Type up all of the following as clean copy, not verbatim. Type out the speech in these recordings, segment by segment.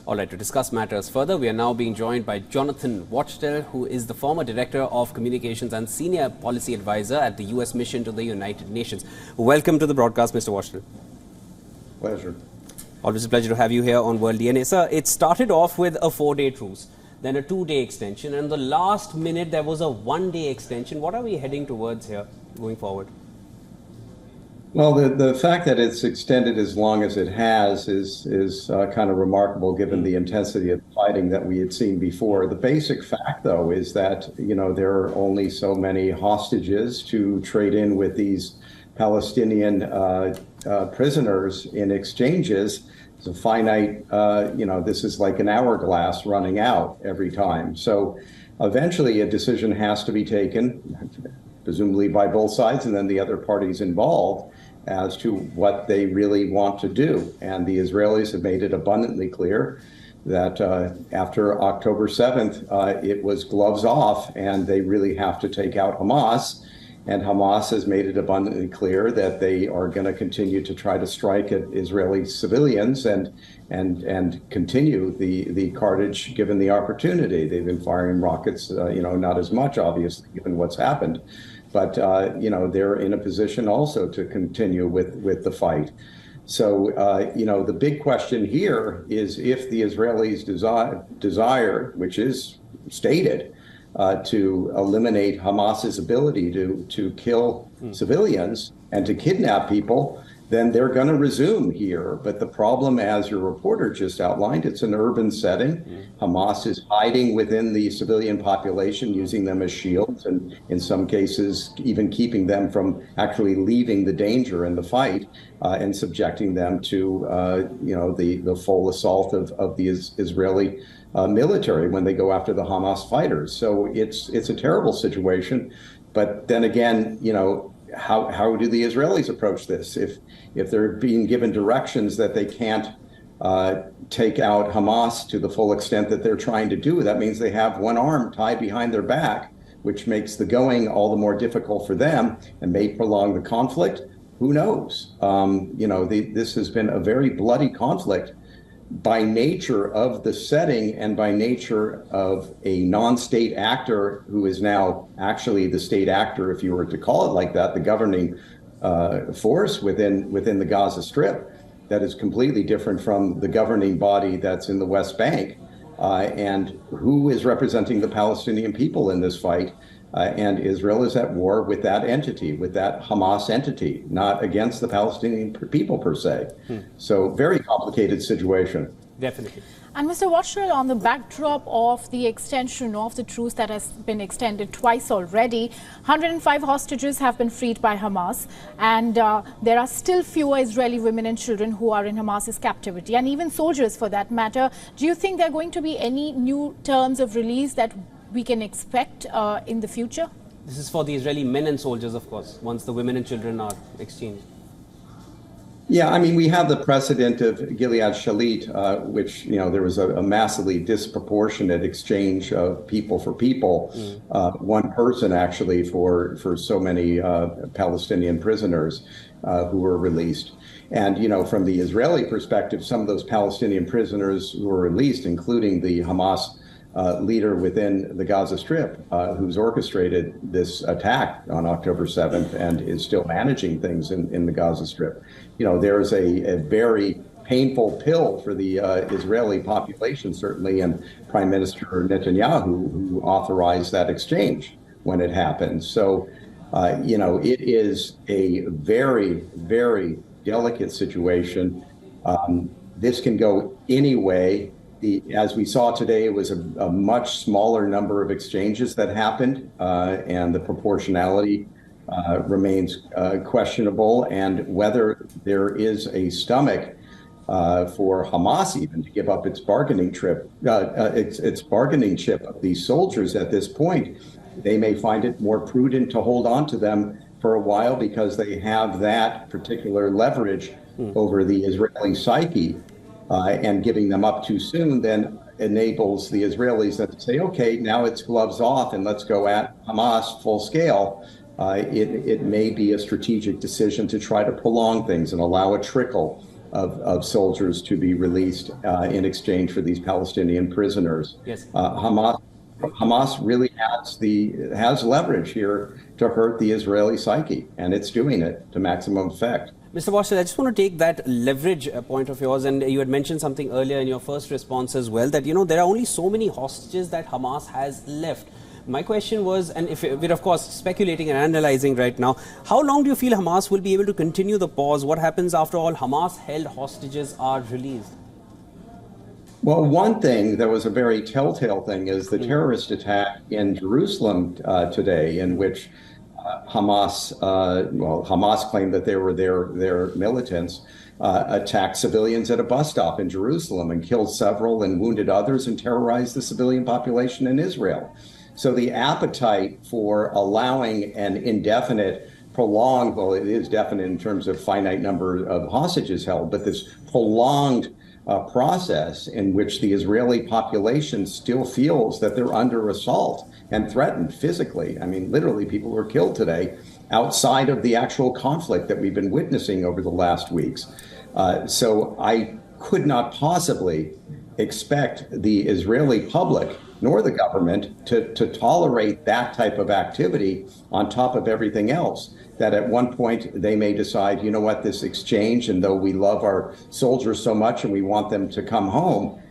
All right, to discuss matters further, we are now being joined by Jonathan Wachtel, who is the former Director of Communications and Senior Policy Advisor at the U.S. Mission to the United Nations. Welcome to the broadcast, Mr. Wachtel. Pleasure. Always a pleasure to have you here on World DNA. Sir, it started off with a 4-day truce, then a 2-day extension, and the last minute there was a 1-day extension. What are we heading towards here going forward? Well, the fact that it's extended as long as it has is kind of remarkable given the intensity of fighting that we had seen before. The basic fact, though, is that, there are only so many hostages to trade in with these Palestinian prisoners in exchanges. It's a finite, this is like an hourglass running out every time. So eventually a decision has to be taken, presumably by both sides and then the other parties involved, as to what they really want to do. And the Israelis have made it abundantly clear that after October 7th, it was gloves off and they really have to take out Hamas. And Hamas has made it abundantly clear that they are going to continue to try to strike at Israeli civilians and continue the carnage given the opportunity. They've been firing rockets, not as much, obviously, given what's happened. But, they're in a position also to continue with the fight. So, the big question here is if the Israelis desire, which is stated, to eliminate Hamas's ability to kill civilians and to kidnap people, then they're going to resume here. But the problem, as your reporter just outlined, it's an urban setting. Hamas is hiding within the civilian population, using them as shields, and in some cases even keeping them from actually leaving the danger in the fight and subjecting them to, the full assault of the Israeli military when they go after the Hamas fighters. So it's a terrible situation. But then again, how do the Israelis approach this? If they're being given directions that they can't take out Hamas to the full extent that they're trying to do, that means they have one arm tied behind their back, which makes the going all the more difficult for them and may prolong the conflict. Who knows? This has been a very bloody conflict by nature of the setting and by nature of a non-state actor who is now actually the state actor, if you were to call it like that, the governing force within the Gaza Strip, that is completely different from the governing body that's in the West Bank. And who is representing the Palestinian people in this fight? And Israel is at war with that entity, with that Hamas entity, not against the Palestinian people per se. So very complicated situation. Definitely. And Mr. Wachtel, on the backdrop of the extension of the truce that has been extended twice already, 105 hostages have been freed by Hamas, and there are still fewer Israeli women and children who are in Hamas's captivity, and even soldiers for that matter. Do you think there are going to be any new terms of release that we can expect in the future? This is for the Israeli men and soldiers, of course, once the women and children are exchanged. Yeah, we have the precedent of Gilad Shalit, which, there was a massively disproportionate exchange of people for people, one person actually for so many Palestinian prisoners who were released. And, from the Israeli perspective, some of those Palestinian prisoners who were released, including the Hamas leader within the Gaza Strip, who's orchestrated this attack on October 7th and is still managing things in the Gaza Strip. There is a very painful pill for the Israeli population, certainly, and Prime Minister Netanyahu, who authorized that exchange when it happened. So, it is a very, very delicate situation. This can go any way. As we saw today, it was a much smaller number of exchanges that happened, and the proportionality remains questionable. And whether there is a stomach for Hamas even to give up its bargaining chip of these soldiers at this point, they may find it more prudent to hold on to them for a while because they have that particular leverage over the Israeli psyche. And giving them up too soon then enables the Israelis to say, okay, now it's gloves off and let's go at Hamas full scale. It may be a strategic decision to try to prolong things and allow a trickle of soldiers to be released in exchange for these Palestinian prisoners. Yes. Hamas really has leverage here to hurt the Israeli psyche, and it's doing it to maximum effect. Mr. Wachtel, I just want to take that leverage point of yours, and you had mentioned something earlier in your first response as well, that, there are only so many hostages that Hamas has left. My question was, and if we're of course speculating and analyzing right now, how long do you feel Hamas will be able to continue the pause? What happens after all Hamas-held hostages are released? Well, one thing that was a very telltale thing is the terrorist attack in Jerusalem today, in which Hamas claimed that they were their militants, attacked civilians at a bus stop in Jerusalem and killed several and wounded others and terrorized the civilian population in Israel. So the appetite for allowing an indefinite, prolonged, well, it is definite in terms of finite number of hostages held, but this prolonged process in which the Israeli population still feels that they're under assault and threatened physically. I mean, literally, people were killed today outside of the actual conflict that we've been witnessing over the last weeks. So I could not possibly expect the Israeli public nor the government to tolerate that type of activity on top of everything else. That at one point they may decide, you know what, this exchange, and though we love our soldiers so much and we want them to come home,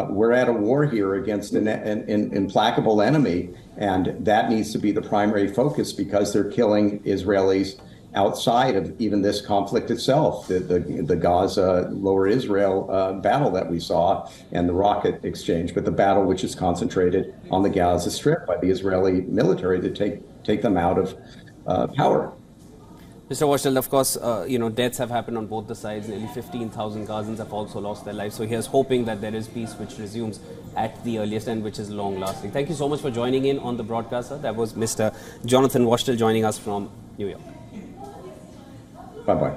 we're at a war here against an implacable enemy, and that needs to be the primary focus because they're killing Israelis outside of even this conflict itself, the Gaza, Lower Israel battle that we saw and the rocket exchange, but the battle which is concentrated on the Gaza Strip by the Israeli military to take them out of power. Mr. Wachtel, of course, deaths have happened on both the sides. Nearly 15,000 Gazans have also lost their lives. So here's hoping that there is peace which resumes at the earliest and which is long-lasting. Thank you so much for joining in on the broadcast, sir. That was Mr. Jonathan Wachtel joining us from New York. Bye-bye.